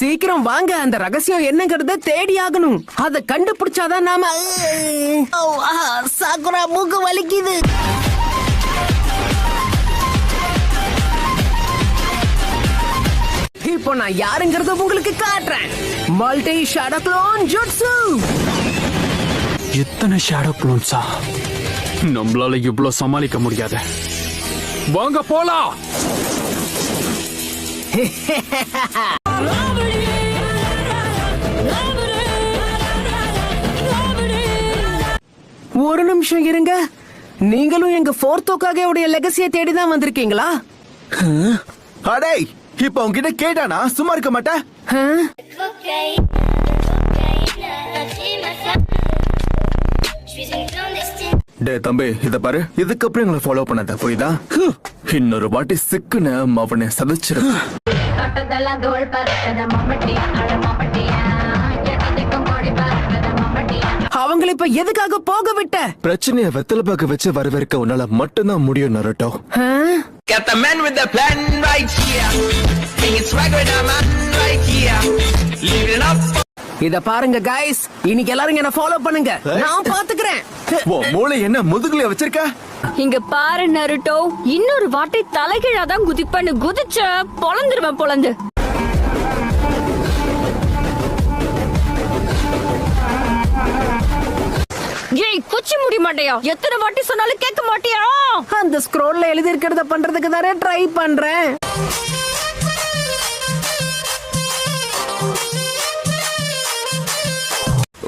சீக்கிரம் வாங்க, அந்த ரகசியம் என்னங்கறத தேடி ஆகணும். அத கண்டுபிடிச்சாதான் நாம. சாக்குரா, மூக்கு வலிக்குது. இப்போ நான் யாருங்கறத உங்களுக்கு காட்டுறேன். Multi shadow clone jutsu. எத்தனை ஷேடோ க்ளோன்ஸா? நம்மளால இவ்வளவு சமாளிக்க முடியாது. வாங்க போலாம். ஒரு நிமிஷம் இருங்க. நீங்களும் எங்க ஃபோர்த்தோக்காக உடைய லெகசியை தேடிதான் வந்திருக்கீங்களா? அடே, இப்ப உன்கிட்ட கேட்டானா சும்மா இருக்க மாட்டேன். டே தம்பி, இத பாரு. இதுக்கப்புறம் எங்களை ஃபாலோ பண்ணாத, புரியுதா? இன்னொரு வாட்டி சிக்குன்னு அவனை சதைச்சிரு. அவங்களை இப்ப எதுக்காக போக விட்ட? பிரச்சனைய வெத்தலை பாக்க வச்சு வரவேற்க உன்னால மட்டும்தான் முடியும் Naruto. Got the man with the plan right here. Bringing swag with the man right here. Living up. இத பாருங்க கைஸ், இன்னைக்கு எல்லாரும் என்ன ஃபாலோ பண்ணுங்க. நான் பாத்துக்கிறேன். ஓ, மூளை என்ன முதுகுல வச்சிருக்க? இங்க பாரு நருட்டோ, இன்னொரு வாட்டி தலைகீழாதான் குதிப்பேன்னு குதிச்ச பொளந்துருவேன் பொளந்து. ஏய், குச்சி முடி மாட்டியா? எத்தனை வாட்டி சொன்னாலும் கேட்க மாட்டியா? அந்த ஸ்க்ரோல்ல எழுதி இருக்கிறத பண்றதுக்கு தானே ட்ரை பண்றேன்.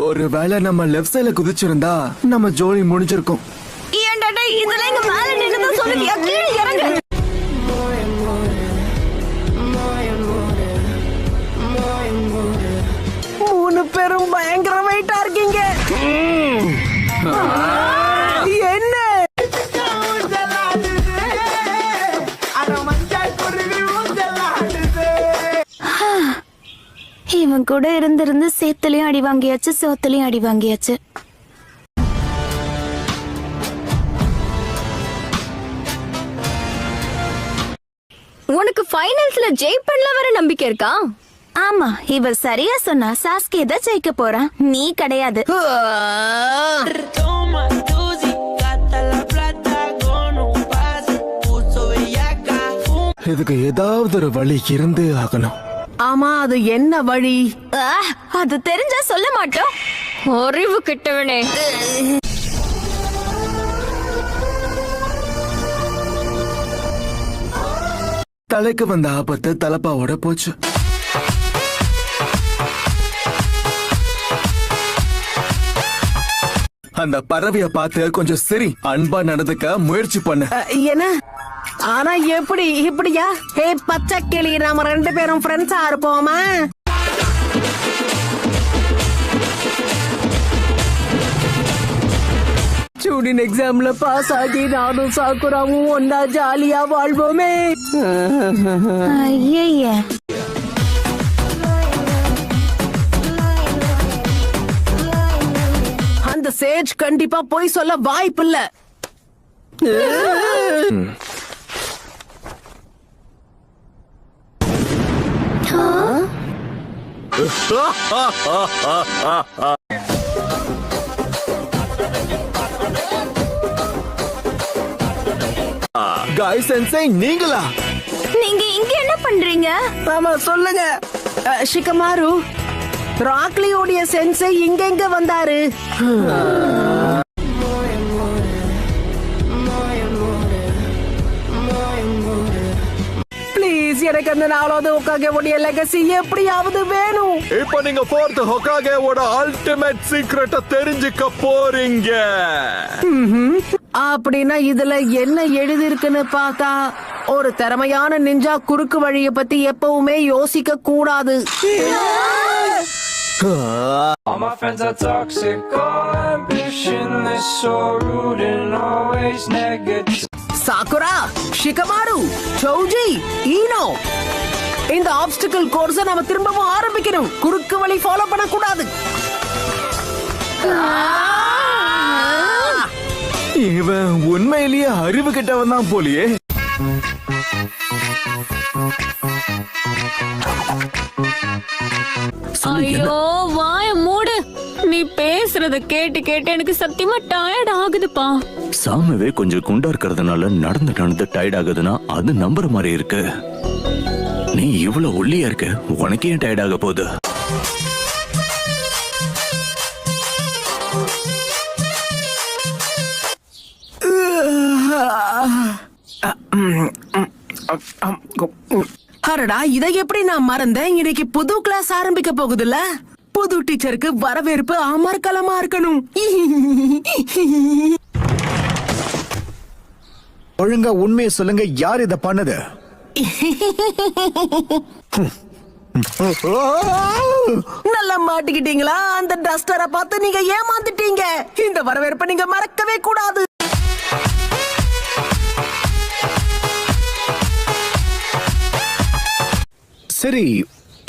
ஒருவேளை நம்ம லெஃப்ட் சைடுல குதிச்சிருந்தா நம்ம ஜோலி முடிஞ்சிருக்கும். ஏன்டா இதெல்லாம் இங்க மேல நின்னு சொல்லுவியா? கீழே இறங்கு. மூணு பேரும் பயங்கர வெயிட்டா இருக்கீங்க. என்ன? இவன் கூட இருந்து சேத்துலயும் அடி வாங்கியாச்சு, சோத்துலயும் அடி வாங்கியாச்சு. உனக்கு ஃபைனல்ஸ்ல ஜெயிப்பன்ல வர நம்பிக்கை இருக்கா? ஆமா, இவ சரியா சொன்னா. சாஸ்கே தான் ஜெயிக்க போறான், நீ கிடையாது. இதுக்கு ஏதாவது ஒரு வழி இருந்தே ஆகணும். ஆமா, அது என்ன வழி? அது தெரிஞ்சா சொல்ல மாட்டோம். அறிவு கிட்டவனே. தலைக்கு வந்த ஆபத்து தலப்பாவோட போச்சு. அந்த பறவைய பார்த்து கொஞ்சம் சரி அன்பா நடந்துக்க முயற்சி பண்ண. என்ன? ஆனா எப்படி? இப்படியா? ஹே பச்சை கிளி, நாம ரெண்டு பேரும் ஃப்ரெண்ட்ஸா இருப்போமா? ஸ்டூடெண்ட் எக்ஸாம்ல பாஸ் ஆகி நானும் சாக்குராவும் ஒன்னா ஜாலியா வாழ்வோமே. ஐயே, அந்த சேஜ் கண்டிப்பா போய் சொல்ல வாய்ப்பில்ல. காய் சென்சை, நீங்களா? நீங்க இங்க என்ன பண்றீங்க? ஆமா, சொல்லுங்க. ஷிகமாரு, ராக்லியோடைய சென்சை இங்க வந்தாரு. ப்ளீஸ், எனக்கு அந்த 4வது ஹோகாகேவோட லெகசி எப்படியாவது வேணும். இப்போ நீங்க 4th ஹோகாகேவோட அல்டிமேட் சீக்ரெட்ட தெரிஞ்சுக்க போறீங்க. அப்படின்னா இதுல என்ன எழுதி இருக்குன்னு பார்த்தா, ஒரு திறமையான நிஞ்சா குறுக்கு வழிய பத்தி எப்பவுமே யோசிக்க கூடாது. All my friends are toxic, all ambitionless, so rude and always negative. Sakura, Shikamaru, Sowji, Eno, இந்த ஆப்ஸ்டிக்கல் கோர்ஸை நாம திரும்பவும் ஆரம்பிக்கணும். குறுக்கு வழி ஃபாலோ பண்ணக்கூடாது. இவன் உண்மையிலேயே அறிவு கெட்டவன் தான் போலியே. சொல்லு என்ன ஐயோ வாய மூடு. நீ பேசுறத கேட்டு கேட்டு எனக்கு சத்தியமா டயர்ட் ஆகுதுப்பா. சாமவே கொஞ்சம் குண்டா இருக்கிறதுனால நடந்து டயர்ட் ஆகுதுன்னா அது நம்புற மாதிரி இருக்கு. நீ இவ்வளவு ஒல்லியா இருக்க, உனக்கே ஏன் டயர்ட் ஆக போகுது? அரடா, இதை எப்படி நான் மறந்தேன்? இன்னைக்கு புது கிளாஸ் ஆரம்பிக்க போகுதுல்ல. புது டீச்சருக்கு வரவேற்பு அமர்க்கலமா இருக்கணும். ஒழுங்கா உண்மையை சொல்லுங்க, யார் இத பண்ணது? நல்லா மாட்டிக்கிட்டீங்களா? அந்த டஸ்டரை பார்த்து நீங்க ஏமாந்துட்டீங்க. இந்த வரவேற்பை நீங்க மறக்கவே கூடாது. சரி,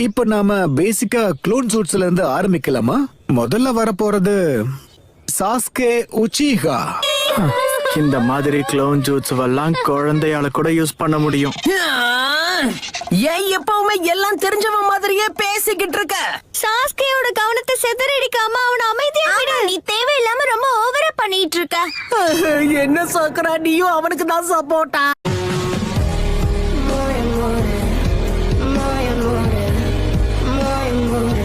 இப்ப நாம பேசிக்கா க்ளோன் சூட்ஸ்ல இருந்து ஆரம்பிக்கலாமா? முதல்ல வரப்போறது சாஸ்கே உச்சிஹா. இந்த மாதிரி க்ளோன் ஜூட்ஸ் எல்லாம் குழந்தையால கூட யூஸ் பண்ண முடியும். ஏன் எப்பவுமே எல்லாம் தெரிஞ்சவன் மாதிரியே பேசிக்கிட்டு இருக்க? சாஸ்கேயோட கவனத்தை சிதறடிக்காம அவன அமைதியா விடு. நீ தேவையில்லாம ரொம்ப ஓவரா பண்ணிட்டு இருக்க. என்ன சோக்கரா, நீயும் அவனுக்கு தான் சப்போர்ட்டா?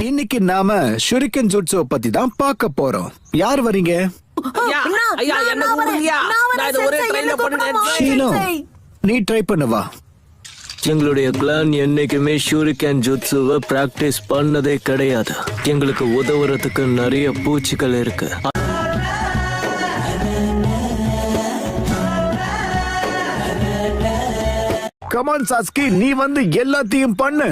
இன்னைக்கு நாம ஷுரிக்கன் ஜூட்ஸோ பத்தி தான் பார்க்க போறோம். யார் வரீங்க? ஷீனோ, நீ ட்ரை பண்ணுவா. எங்களுடைய கிளான் என்னைக்குமே ஷூரிகன் ஜுட்சுவை பிராக்டிஸ் பண்ணதே கிடையாது. எங்களுக்கு உதவுறதுக்கு நிறைய பூச்சிகள் இருக்கு. கமான் சாஸ்கி, நீ வந்து எல்லாத்தையும் பண்ணு.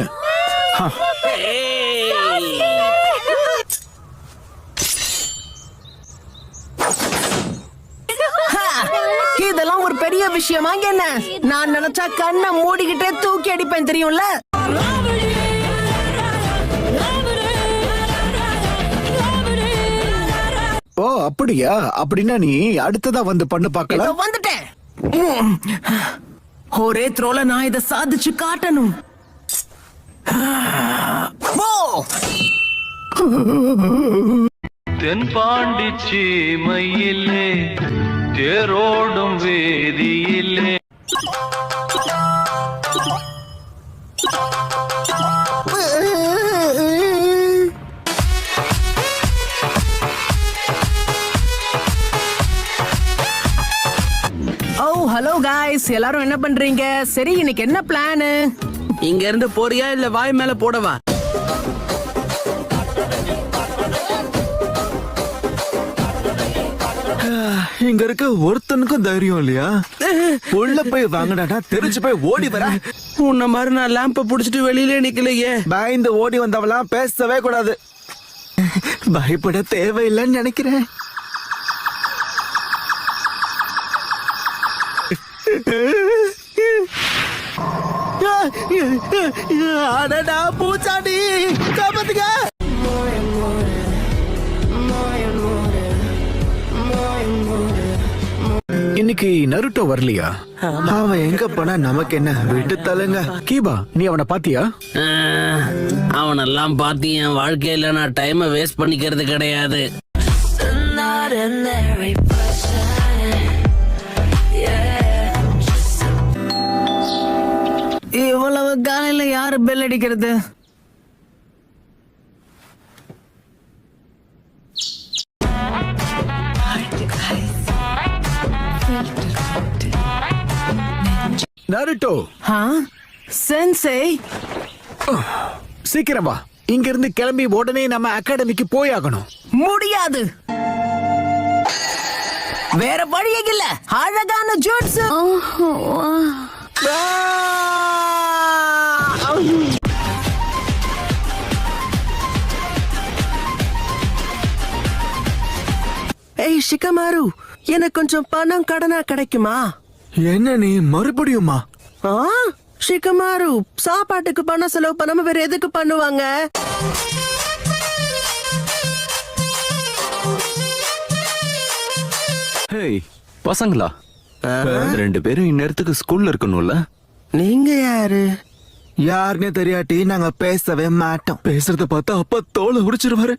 இதெல்லாம் ஒரு பெரிய விஷயமா என்ன? நான் நினைச்சா கண்ணை மூடிக்கிட்டே தூக்கி அடிப்பேன், தெரியும்ல? ஓ அப்படியா? அப்படின்னா நீ அடுத்ததா வந்து பண்ணு பார்க்கலாம். இதோ வந்துட்டேன். ஒரே த்ரோல நான் இதை சாதிச்சு காட்டணும். ஓ! தென்பாண்டி சீமையிலே தேரோடும் வேதியிலே ஹலோ காய்ஸ், எல்லாரும் என்ன பண்றீங்க? சரி, இன்னைக்கு என்ன பிளான்? இங்க இருந்து போறியா இல்ல வாய் மேல போடவா? இங்க இருக்க ஒருத்தனுக்கும் தைரியம் இல்லையா? உள்ள போய் வாங்கினா தெரிஞ்சு போய் ஓடி வர. உன்ன மாதிரி நான் லேம்ப புடிச்சிட்டு வெளியிலே நிக்கலையே. பயந்து ஓடி வந்தவெல்லாம் பேசவே கூடாது. பயப்பட தேவையில்லைன்னு நினைக்கிறேன். அடடா பூச்சாண்டி, காப்பாத்துங்க. இன்னைக்கு நருட்டோ வரலையா? அவன் எங்க போனா நமக்கு என்ன? விட்டு தள்ளுங்க. கீபா, நீ அவனை பாத்தியா? அவனெல்லாம் பார்த்து என் வாழ்க்கையில நான் டைமை வேஸ்ட் பண்ணிக்கிறது கிடையாது. இவ்வளவு காலையில யாரு பெல் அடிக்கிறது? நருட்டோ, சென்சே, சீக்கிரம் வா. இங்க இருந்து கிளம்பி உடனே நம்ம அகாடமிக்கு போயாகணும். முடியாது, வேற வழியே இல்ல. அழகான ஜூட்ஸ். ஏய் ஷிகமாரு, எனக்கு கொஞ்சம் பணம் கடனா கிடைக்குமா? என்ன நீ மறுபடியுமா? ஷிகமாரு, சாப்பாட்டுக்கு பணம் செலவு பண்ணாம வேற எதுக்கு பண்ணுவாங்க? ஹேய் பசங்களா, ரெண்டு பேரும் இந்நேரத்துக்கு ஸ்கூல்ல இருக்கணும்ல? நீங்க யாரு? யாருன்னே தெரியாட்டி நாங்க பேசவே மாட்டோம். பேசுறத பார்த்தா அப்பா தோலை உரிச்சிருவாரு.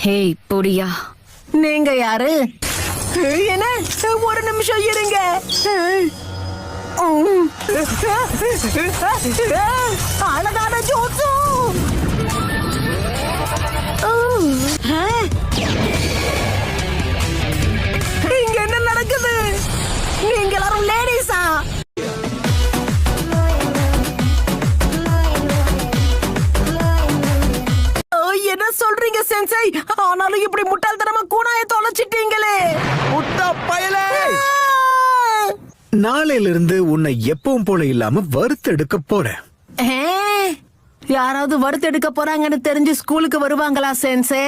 ஹேய் பொடியா, நீங்க யாரு? என்ன? ஒரு நிமிஷம் இருங்க. அழகான ஜோசு. இங்க என்ன நடக்குது? நீங்க எல்லாரும் லேடிஸா? என்ன சொல்றீங்க சென்சை? ஆனாலும் இப்படி முட்டாள்தனமா கூனாய தொலைச்சிட்டீங்களே. முட்டா பயலே! நாளையில இருந்து உன்னை எப்பவும் போல இல்லாம வறுத்தெடுக்க போறேன். யாராவது வறுத்தெடுக்க போறாங்கன்னு தெரிஞ்சு ஸ்கூலுக்கு வருவாங்களா சென்சை?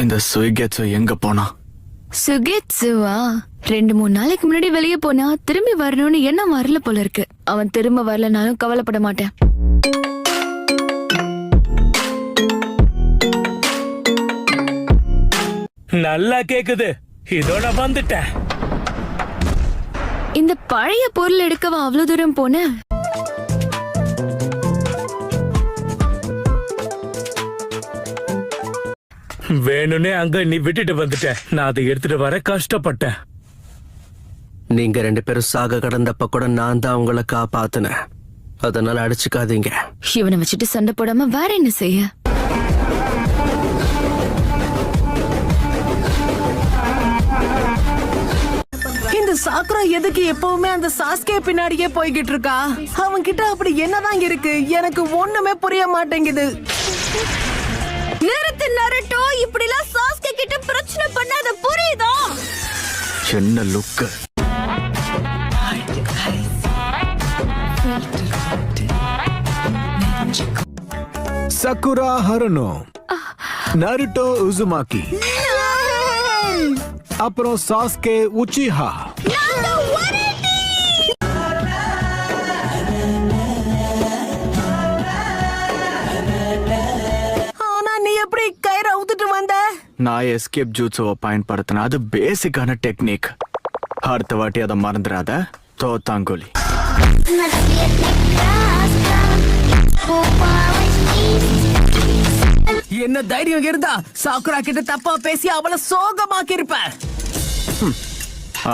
இந்த சுயிகேட்சு எங்க போனா? சுகேட்சுவா 2-3 நாளைக்கு முன்னாடி வெளியே போனா திரும்பி வரணும்னு என்ன வரல போல இருக்கு. அவன் திரும்ப வரலனாலும் கவலைப்பட மாட்டேன். நல்லா கேக்குது. இதோட வந்துட்டேன். இந்த பழைய பொருள் எடுக்கவா அவ்வளவு தூரம் போன? வேணும்னே அங்க நீ விட்டுட்டு வந்துட்ட. நான் அதை எடுத்துட்டு வர கஷ்டப்பட்டேன். நீங்க 2 பேரும் சாக கடந்தப்ப கூட நான் தான் உங்களை காப்பாத்தினேன். அதனால அடிச்சுக்காதீங்க. இவனை வச்சுட்டு சண்டை போடாம வேற என்ன செய்ய? இந்த சாக்குரா எதுக்கு எப்பவுமே அந்த சாஸ்கே பின்னாடியே போய்கிட்டு இருக்கா? அவன் கிட்ட அப்படி என்னதான் இருக்கு? எனக்கு ஒண்ணுமே புரிய மாட்டேங்குது. நிறுத்து நருட்டோ, இப்படிலாம் சாஸ்கே கிட்ட பிரச்சனை பண்ணாத, புரியுதா? என்ன லுக்கு! சக்குரா ஹரனோ, நருட்டோ உசுமாக்கி, அப்புறம் சாஸ்கே உச்சிஹா. ஆனா நீ எப்படி கயிறை அவுத்துட்டு வந்த? நான் எஸ்கேப் ஜூட்ஸுவை பயன்படுத்தின. அது பேசிக்கான டெக்னிக். அடுத்த வாட்டி அதை மறந்துடாத. தோத்தாங்கோலி. என்ன தைரியம் இருந்தா சாக்குரா கிட்ட தப்பா பேசி அவளை சோகமாக்கி இருப்ப.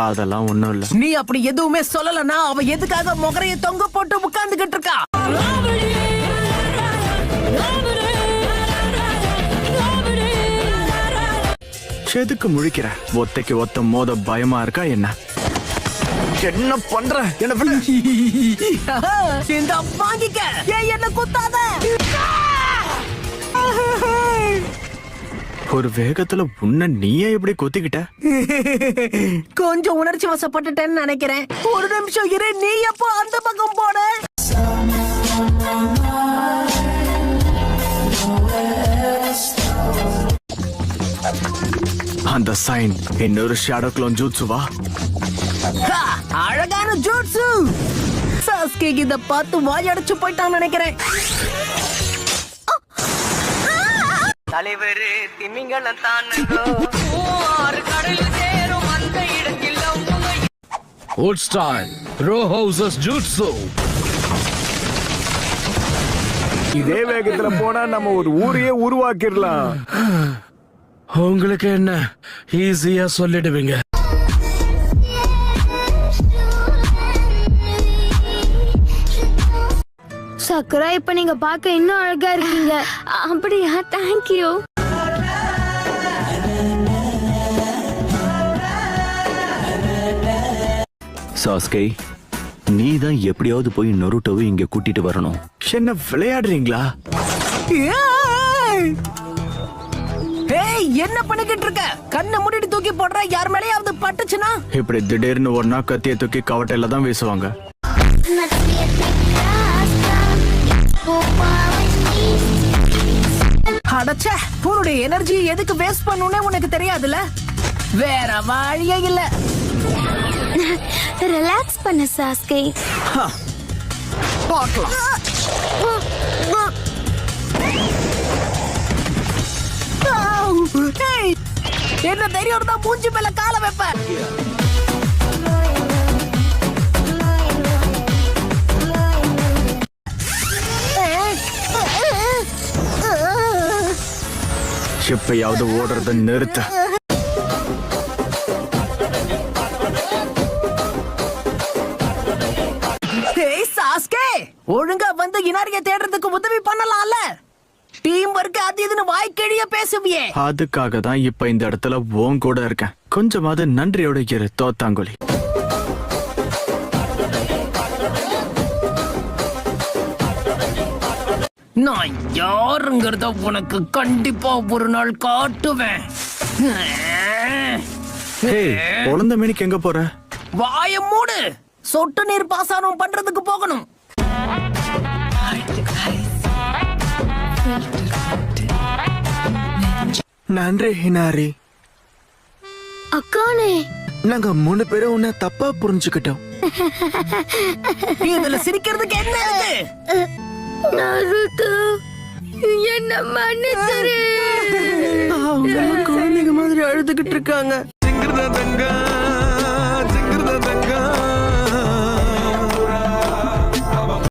அதெல்லாம் ஒண்ணும் இல்ல. நீ அப்படி எதுவுமே சொல்லலனா அவ எதுக்காக முகரைய தொங்க போட்டு உட்கார்ந்துகிட்டு இருக்கா? எதுக்கு முழிக்கிற? ஒத்தைக்கு ஒத்த மோத பயமா இருக்கா என்ன? என்ன பண்ற? என்ன விடு. இந்த வாங்கிக்க. ஏன் என்ன குத்தாத? ஒரு வேகத்துல உன்ன நீயே எப்படி கொத்திக்கிட்ட? கொஞ்சம் உணர்ச்சி வசப்பட்டுட்டேன்னு நினைக்கிறேன். ஒரு நிமிஷம் இரு. நீ எப்போ அந்த பக்கம் போன? அந்த சைன் இன்னொரு ஷேடோ க்ளோன் ஜூட்ஸுவா? அழகான ஜூட்ஸு. சாஸ்கே இத பார்த்து வாயடைச்சு போயிட்டான்னு நினைக்கிறேன். தலைவரு திமிங்கலம் தானுங்கோ, ஆறு கடல் சேரும் அந்த இடத்தில் Old style, row houses jutsu. இதே வேகத்துல போனா நம்ம ஒரு ஊரையே உருவாக்கிடலாம். உங்களுக்கு என்ன ஈஸியா சொல்லிடுவீங்க. சக்குரா, இப்ப நீங்க பார்க்க இன்னும் அழகா இருக்கீங்க. அப்படியா? தேங்க்யூ. சாஸ்கே, நீ தான் எப்படியாவது போய் நருட்டோவை இங்க கூட்டிட்டு வரணும். என்ன விளையாடுறீங்களா? ஏய், என்ன பண்ணிக்கிட்டு இருக்க? கண்ணை மூடிட்டு தூக்கி போடுற. யார் மேலயாவது பட்டுச்சுனா? இப்படி திடீர்னு ஒன்னா கத்திய தூக்கி கவட்டையில தான் வீசுவாங்க. அடச்சே, உன்னுடைய எனர்ஜி எதுக்கு வேஸ்ட் பண்ணுனே உனக்கு தெரியாதுல? வேற வழியே இல்ல. ரிலாக்ஸ் பண்ணு சாஸ்கே. பார்க்கலாம். ஏய், என்ன தைரியம் இருந்தா மூஞ்சி மேல கால வைப்பேன். எப்பயாவது ஓடுறத நிறுத்த. ஏய் சாஸ்கே, ஒழுங்கா வந்து இனாரிய தேடுறதுக்கு உதவி பண்ணலாம்ல. டீம் ஒர்க் அது இதுன்னு வாய்க்கிழிய பேசுவியே. அதுக்காக தான் இப்ப இந்த இடத்துல உன் கூட இருக்கேன். கொஞ்சமாவது நன்றியோட இரு தோத்தாங்குழி. நான் யாருங்கிறத உனக்கு கண்டிப்பா ஒரு நாள் காட்டுவேன். ஹேய், குழந்தை மேனிக்கு எங்க போற? வாய மூடு. சொட்டு நீர் பாசனம் பண்றதுக்கு போகணும். நன்றி ஹினாரி. அக்கானே, நாங்க 3 பேரும் உன்னை தப்பா புரிஞ்சுக்கிட்டோம். இதுல சிரிக்கிறதுக்கு என்ன இருக்கு? நருட்டோ என்ன மன்னிச்சிரு. குழந்தைங்க மாதிரி அழுதுகிட்டு இருக்காங்க. ஜிங்கிரதா தங்கா